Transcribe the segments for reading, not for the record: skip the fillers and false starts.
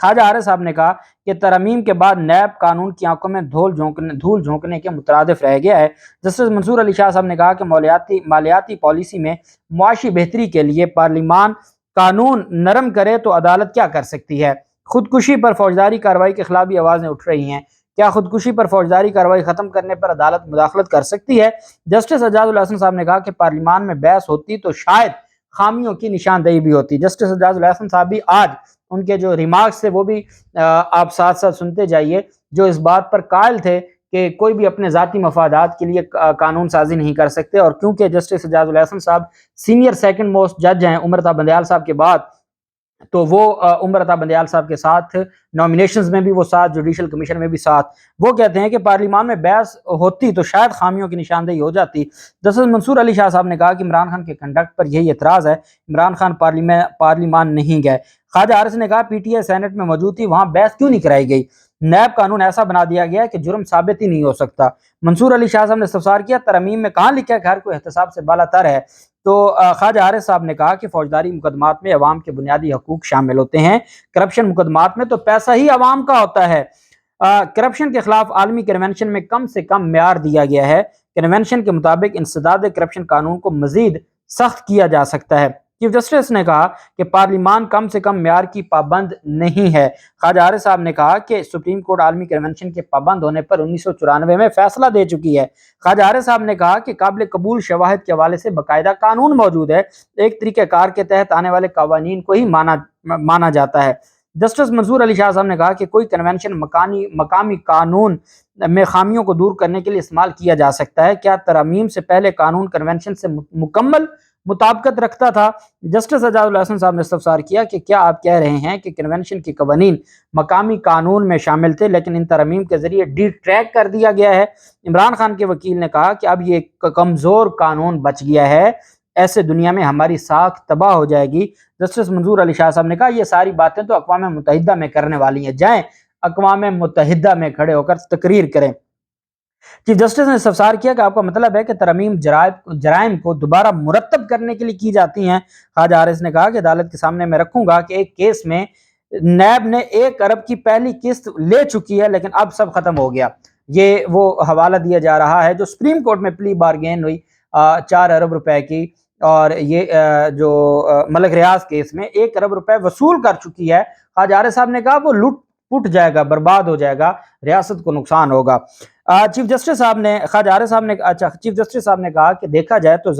خواجہ عارض صاحب نے کہا کہ ترمیم کے بعد نیب قانون کی آنکھوں میں دھول جھونکنے کے مترادف رہ گیا ہے۔ جسٹس منصور علی شاہ صاحب نے کہا کہ مالیاتی پالیسی میں معاشی بہتری کے لیے پارلیمان قانون نرم کرے تو عدالت کیا کر سکتی ہے؟ خودکشی پر فوجداری کارروائی کے خلاف بھی آوازیں اٹھ رہی ہیں۔ کیا خودکشی پر فوجداری کارروائی ختم کرنے پر عدالت مداخلت کر سکتی ہے؟ جسٹس اعجاز الحسن صاحب نے کہا کہ پارلیمان میں بحث ہوتی تو شاید خامیوں کی نشاندہی بھی ہوتی۔ جسٹس اعجاز الحسن صاحب بھی آج ان کے جو ریمارکس تھے وہ بھی آپ ساتھ ساتھ سنتے جائیے، جو اس بات پر قائل تھے کہ کوئی بھی اپنے ذاتی مفادات کے لیے قانون سازی نہیں کر سکتے، اور کیونکہ جسٹس اعجاز الحسن صاحب سینئر سیکنڈ موسٹ جج ہیں عمر عطا بندیال صاحب کے بعد، تو وہ عمر عطا بندیال صاحب کے ساتھ نامینیشنز میں بھی وہ ساتھ، جوڈیشل کمیشن میں بھی ساتھ، وہ کہتے ہیں کہ پارلیمان میں بحث ہوتی تو شاید خامیوں کی نشاندہی ہو جاتی۔ جسٹس منصور علی شاہ صاحب نے کہا کہ عمران خان کے کنڈکٹ پر یہی اعتراض ہے، عمران خان پارلیمان نہیں گئے۔ خواجہ عارض نے کہا پی ٹی آئی سینٹ میں موجود تھی، وہاں بحث کیوں نہیں کرائی گئی؟ نیب قانون ایسا بنا دیا گیا ہے کہ جرم ثابت ہی نہیں ہو سکتا۔ منصور علی شاہ صاحب نے استفسار کیا ترمیم میں کہاں لکھا ہے کہ ہر کوئی احتساب سے بالا تر ہے؟ تو خواجہ عارض صاحب نے کہا کہ فوجداری مقدمات میں عوام کے بنیادی حقوق شامل ہوتے ہیں، کرپشن مقدمات میں تو پیسہ ہی عوام کا ہوتا ہے۔ کرپشن کے خلاف عالمی کنونشن میں کم سے کم معیار دیا گیا ہے، کنونشن کے مطابق انسداد کرپشن قانون کو مزید سخت کیا جا سکتا ہے۔ چیف جسٹس نے کہا کہ پارلیمان کم سے کم معیار کی پابند نہیں ہے۔ خواجہ عارض صاحب نے کہا کہ سپریم کورٹ عالمی کنونشن کے پابند ہونے پر 1994 میں فیصلہ دے چکی ہے۔ خواجہ عارض صاحب نے کہا کہ قابل قبول شواہد کے حوالے سے باقاعدہ قانون موجود ہے، ایک طریقہ کار کے تحت آنے والے قوانین کو ہی مانا جاتا ہے۔ جسٹس منصور علی شاہ صاحب نے کہا کہ کوئی کنونشن مقامی قانون میں خامیوں کو دور کرنے کے لیے استعمال کیا جا سکتا ہے، کیا ترمیم سے پہلے قانون کنونشن سے مکمل مطابقت رکھتا تھا؟ جسٹس اعجاز الحسن صاحب نے استفسار کیا کہ کیا آپ کہہ رہے ہیں کہ کنونشن کے قوانین مقامی قانون میں شامل تھے لیکن ان ترمیم کے ذریعے ڈی ٹریک کر دیا گیا ہے؟ عمران خان کے وکیل نے کہا کہ اب یہ کمزور قانون بچ گیا ہے، ایسے دنیا میں ہماری ساکھ تباہ ہو جائے گی۔ جسٹس منظور علی شاہ صاحب نے کہا یہ ساری باتیں تو اقوام متحدہ میں کرنے والی ہیں، جائیں اقوام متحدہ میں کھڑے ہو کر تقریر کریں۔ چیف جسٹس نے استفسار کیا کہ آپ کا مطلب ہے کہ ترمیم جرائم کو دوبارہ مرتب کرنے کے لیے کی جاتی ہیں؟ خواجہ عارض نے کہا کہ عدالت کے سامنے میں رکھوں گا کہ ایک کیس میں نیب نے 1 ارب کی پہلی قسط لے چکی ہے لیکن اب سب ختم ہو گیا۔ یہ وہ حوالہ دیا جا رہا ہے جو سپریم کورٹ میں پلی بارگین ہوئی 4 ارب روپے کی، اور یہ جو ملک ریاض کیس میں 1 ارب روپے وصول کر چکی ہے۔ خواجہ عارض صاحب نے کہا وہ لٹ پٹ جائے گا، برباد ہو جائے گا، ریاست کو نقصان ہوگا۔ چیف جسٹس صاحب نے خواجہ عارض صاحب نے چیف جسٹس صاحب نے کہا کہ دیکھا جائے تو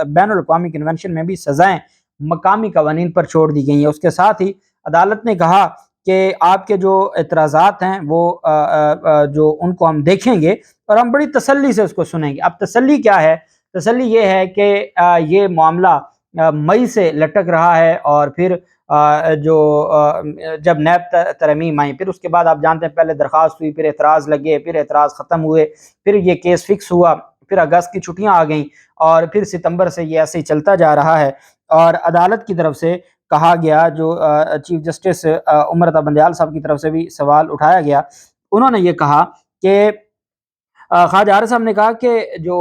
بین الاقوامی کنونشن میں بھی سزائیں مقامی قوانین پر چھوڑ دی گئی ہیں۔ اس کے ساتھ ہی عدالت نے کہا کہ آپ کے جو اعتراضات ہیں وہ جو ان کو ہم دیکھیں گے اور ہم بڑی تسلی سے اس کو سنیں گے۔ اب تسلی کیا ہے؟ تسلی یہ ہے کہ یہ معاملہ مئی سے لٹک رہا ہے، اور پھر جب نیب ترمیم آئی پھر اس کے بعد آپ جانتے ہیں پہلے درخواست ہوئی، پھر اعتراض لگے، پھر اعتراض ختم ہوئے، پھر یہ کیس فکس ہوا، پھر اگست کی چھٹیاں آ گئیں، اور پھر ستمبر سے یہ ایسے ہی چلتا جا رہا ہے۔ اور عدالت کی طرف سے کہا گیا، جو چیف جسٹس عمر عطا بندیال صاحب کی طرف سے بھی سوال اٹھایا گیا، انہوں نے یہ کہا کہ خواجہ عارض صاحب نے کہا کہ جو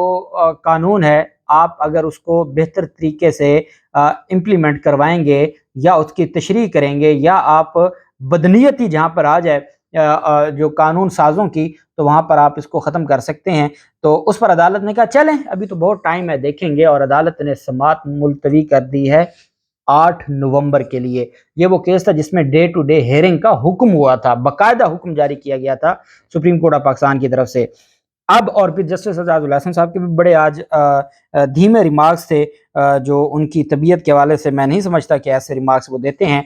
قانون ہے آپ اگر اس کو بہتر طریقے سے امپلیمنٹ کروائیں گے یا اس کی تشریح کریں گے، یا آپ بدنیتی جہاں پر آ جائے جو قانون سازوں کی، تو وہاں پر آپ اس کو ختم کر سکتے ہیں۔ تو اس پر عدالت نے کہا چلیں ابھی تو بہت ٹائم ہے، دیکھیں گے، اور عدالت نے سماعت ملتوی کر دی ہے 8 نومبر کے لیے۔ یہ وہ کیس تھا جس میں ڈے ٹو ڈے ہیئرنگ کا حکم ہوا تھا، باقاعدہ حکم جاری کیا گیا تھا سپریم کورٹ آف پاکستان کی طرف سے۔ اب اور پھر جسٹس اعجاز الحسن صاحب کے بھی بڑے آج دھیمے ریمارکس تھے، جو ان کی طبیعت کے حوالے سے میں نہیں سمجھتا کہ ایسے ریمارکس وہ دیتے ہیں۔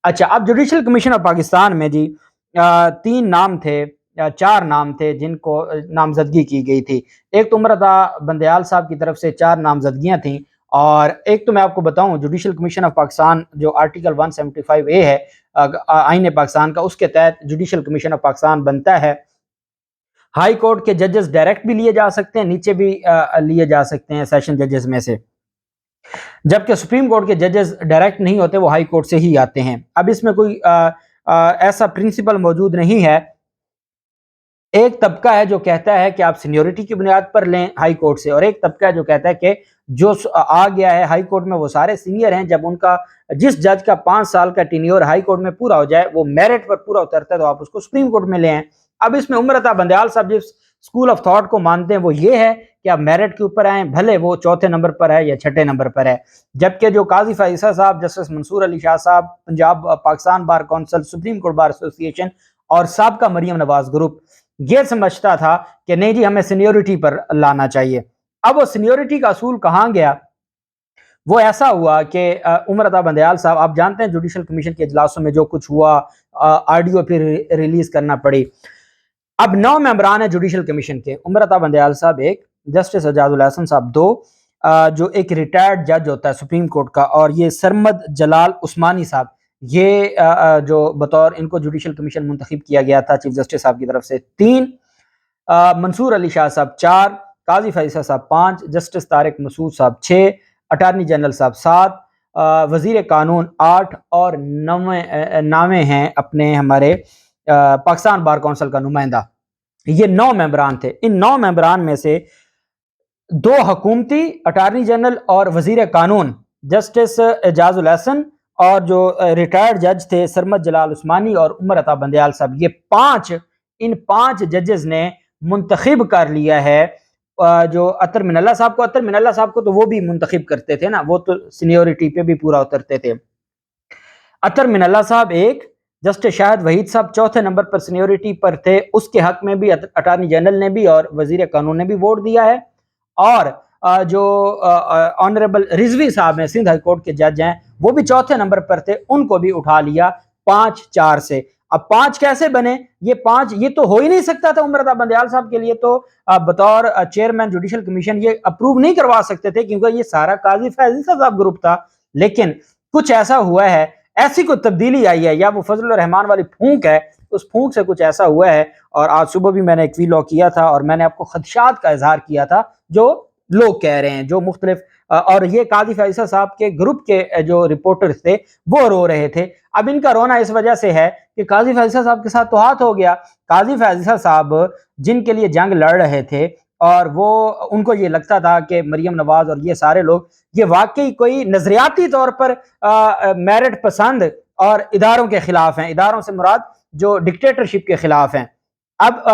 اچھا، اب جوڈیشل کمیشن آف پاکستان میں جی 3 نام تھے، 4 نام تھے جن کو نامزدگی کی گئی تھی۔ ایک تو عمر عطا بندیال صاحب کی طرف سے 4 نامزدگیاں تھیں، اور ایک تو میں آپ کو بتاؤں جوڈیشل کمیشن آف پاکستان جو آرٹیکل 175A ہے آئین پاکستان کا، اس کے تحت جوڈیشل کمیشن آف پاکستان بنتا ہے۔ ہائی کورٹ کے ججز ڈائریکٹ بھی لیے جا سکتے ہیں، نیچے بھی لیے جا سکتے ہیں سیشن ججز میں سے، جبکہ سپریم کورٹ کے ججز ڈائریکٹ نہیں ہوتے، وہ ہائی کورٹ سے ہی آتے ہیں۔ اب اس میں کوئی ایسا پرنسپل موجود نہیں ہے ایک طبقہ ہے جو کہتا ہے کہ آپ سینیورٹی کی بنیاد پر لیں ہائی کورٹ سے، اور ایک طبقہ ہے جو کہتا ہے کہ جو آ گیا ہے ہائی کورٹ میں وہ سارے سینئر ہیں، جب ان کا جس جج کا 5 سال کا ٹینیور ہائی کورٹ میں پورا ہو جائے، وہ میرٹ پر پورا اترتا ہے، تو آپ اس کو سپریم کورٹ میں لے آئیں۔ اب اس میں عمر عطا بندیال صاحب جس اسکول آف تھاٹ کو مانتے ہیں وہ یہ ہے کہ آپ میرٹ کے اوپر آئیں، بھلے وہ چوتھے نمبر پر ہے یا چھٹے نمبر پر ہے، جبکہ جو قاضی فائزہ صاحب، جسٹس منصور علی شاہ صاحب، Punjab Pakistan bar council, supreme court bar ایسوسی ایشن اور سابقہ مریم نواز گروپ یہ سمجھتا تھا کہ نہیں جی ہمیں سینیورٹی پر لانا چاہیے۔ اب وہ سینیورٹی کا اصول کہاں گیا؟ وہ ایسا ہوا کہ عمر عطا بندیال صاحب، آپ جانتے ہیں جوڈیشل کمیشن کے اجلاسوں میں جو کچھ ہوا، آڈیو پھر ریلیز کرنا پڑی۔ اب 9 ممبران ہیں جوڈیشل کمیشن کے، عمر عطا بندیال صاحب 1، جسٹس اعجاز الحسن صاحب 2، جو ایک ریٹائرڈ جج ہوتا ہے سپریم کورٹ کا، اور یہ سرمد جلال عثمانی صاحب، یہ جو بطور ان کو جوڈیشل کمیشن منتخب کیا گیا تھا چیف جسٹس صاحب کی طرف سے 3، منصور علی شاہ صاحب 4، قاضی فیصل صاحب 5، جسٹس طارق مسعود صاحب 6، اٹارنی جنرل صاحب 7، وزیر قانون 8، اور 9 ہیں اپنے ہمارے پاکستان بار کونسل کا نمائندہ۔ یہ 9 ممبران تھے۔ ان 9 ممبران میں سے 2 حکومتی، اٹارنی جنرل اور وزیر قانون جسٹس اعجاز الحسن، اور جو ریٹائرڈ جج تھے سرمد جلال عثمانی اور عمر عطا بندیال صاحب، یہ 5 ججز نے منتخب کر لیا ہے جو اطہر من اللہ صاحب کو۔ اطہر من اللہ صاحب کو تو وہ بھی منتخب کرتے تھے نا، وہ تو سینیورٹی پہ بھی پورا اترتے تھے۔ اطہر من اللہ صاحب 1، جسٹس شاہد وحید صاحب چوتھے نمبر پر سینیورٹی پر تھے، اس کے حق میں بھی اٹارنی جنرل نے بھی اور وزیر قانون نے بھی ووٹ دیا ہے، اور جو آنریبل رضوی صاحب ہیں سندھ ہائی کورٹ کے جج ہیں، وہ بھی چوتھے نمبر پر تھے، ان کو بھی اٹھا لیا 5-4 سے۔ اب 5 کیسے بنے؟ یہ 5 یہ تو ہو ہی نہیں سکتا تھا، عمر عطا بندیال صاحب کے لیے تو بطور چیئرمین جوڈیشل کمیشن یہ اپروو نہیں کروا سکتے تھے، کیونکہ یہ سارا قاضی فیصل صاحب گروپ تھا۔ لیکن کچھ ایسا ہوا ہے، ایسی کوئی تبدیلی آئی ہے، یا وہ فضل الرحمان والی پھونک ہے، اس پھونک سے کچھ ایسا ہوا ہے، اور آج صبح بھی میں نے ایک ویلاگ کیا تھا اور میں نے آپ کو خدشات کا اظہار کیا تھا جو لوگ کہہ رہے ہیں، جو مختلف، اور یہ قاضی فیصل صاحب کے گروپ کے جو رپورٹرز تھے وہ رو رہے تھے۔ اب ان کا رونا اس وجہ سے ہے کہ قاضی فیصل صاحب کے ساتھ تو ہاتھ ہو گیا۔ قاضی فیصل صاحب جن کے لیے جنگ لڑ رہے تھے، اور وہ ان کو یہ لگتا تھا کہ مریم نواز اور یہ سارے لوگ یہ واقعی کوئی نظریاتی طور پر میرٹ پسند اور اداروں کے خلاف ہیں، اداروں سے مراد جو ڈکٹیٹرشپ کے خلاف ہیں۔ اب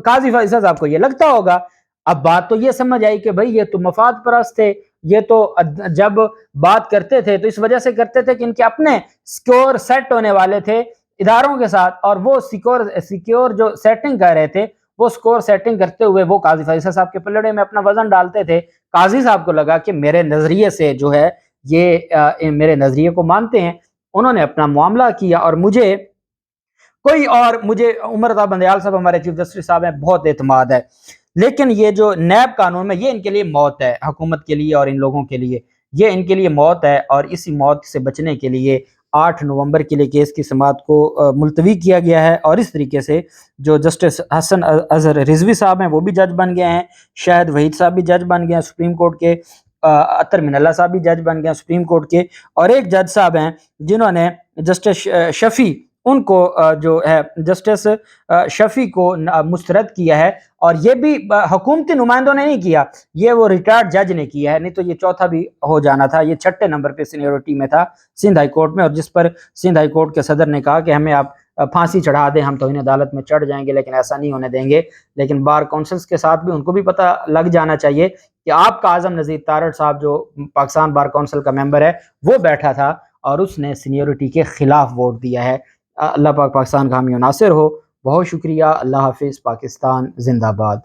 قاضی فیصل صاحب کو یہ لگتا ہوگا، اب بات تو یہ سمجھ آئی کہ بھائی یہ تو مفاد پرست تھے، یہ تو جب بات کرتے تھے تو اس وجہ سے کرتے تھے کہ ان کے اپنے سکور سیٹ ہونے والے تھے اداروں کے ساتھ، اور وہ سکور جو سیٹنگ کر رہے تھے، وہ سکور سیٹنگ کرتے ہوئے وہ قاضی فیصل صاحب کے پلڑے میں اپنا وزن ڈالتے تھے۔ قاضی صاحب کو لگا کہ میرے نظریے سے جو ہے یہ میرے نظریے کو مانتے ہیں، انہوں نے اپنا معاملہ کیا، اور مجھے عمر عطا بندیال صاحب ہمارے چیف جسٹس صاحب ہیں، بہت اعتماد ہے۔ لیکن یہ جو نیب قانون میں، یہ ان کے لیے موت ہے، حکومت کے لیے اور ان لوگوں کے لیے یہ ان کے لیے موت ہے، اور اسی موت سے بچنے کے لیے 8 نومبر کے لیے کیس کی سماعت کو ملتوی کیا گیا ہے، اور اس طریقے سے جو جسٹس حسن اظہر رضوی صاحب ہیں وہ بھی جج بن گئے ہیں، شاہد وحید صاحب بھی جج بن گئے ہیں سپریم کورٹ کے، اطہر من اللہ صاحب بھی جج بن گئے ہیں سپریم کورٹ کے، اور ایک جج صاحب ہیں جنہوں نے جسٹس شفیع، ان کو جو ہے جسٹس شفیع کو مسترد کیا ہے، اور یہ بھی حکومتی نمائندوں نے نہیں کیا، یہ وہ ریٹائرڈ جج نے کیا ہے، نہیں تو یہ چوتھا بھی ہو جانا تھا۔ یہ 6 نمبر پہ سینیورٹی میں تھا سندھ ہائی کورٹ میں، اور جس پر سندھ ہائی کورٹ کے صدر نے کہا کہ ہمیں آپ پھانسی چڑھا دیں، ہم توہین عدالت میں چڑھ جائیں گے، لیکن ایسا نہیں ہونے دیں گے۔ لیکن بار کونسلز کے ساتھ بھی ان کو بھی پتہ لگ جانا چاہیے کہ آپ کا اعظم نذیر تارڑ صاحب جو پاکستان بار کونسل کا ممبر ہے وہ بیٹھا تھا اور اس نے سینیورٹی کے خلاف ووٹ دیا ہے۔ اللہ پاک پاکستان کا حامی و ناصر ہو۔ بہت شکریہ، اللہ حافظ، پاکستان زندہ باد۔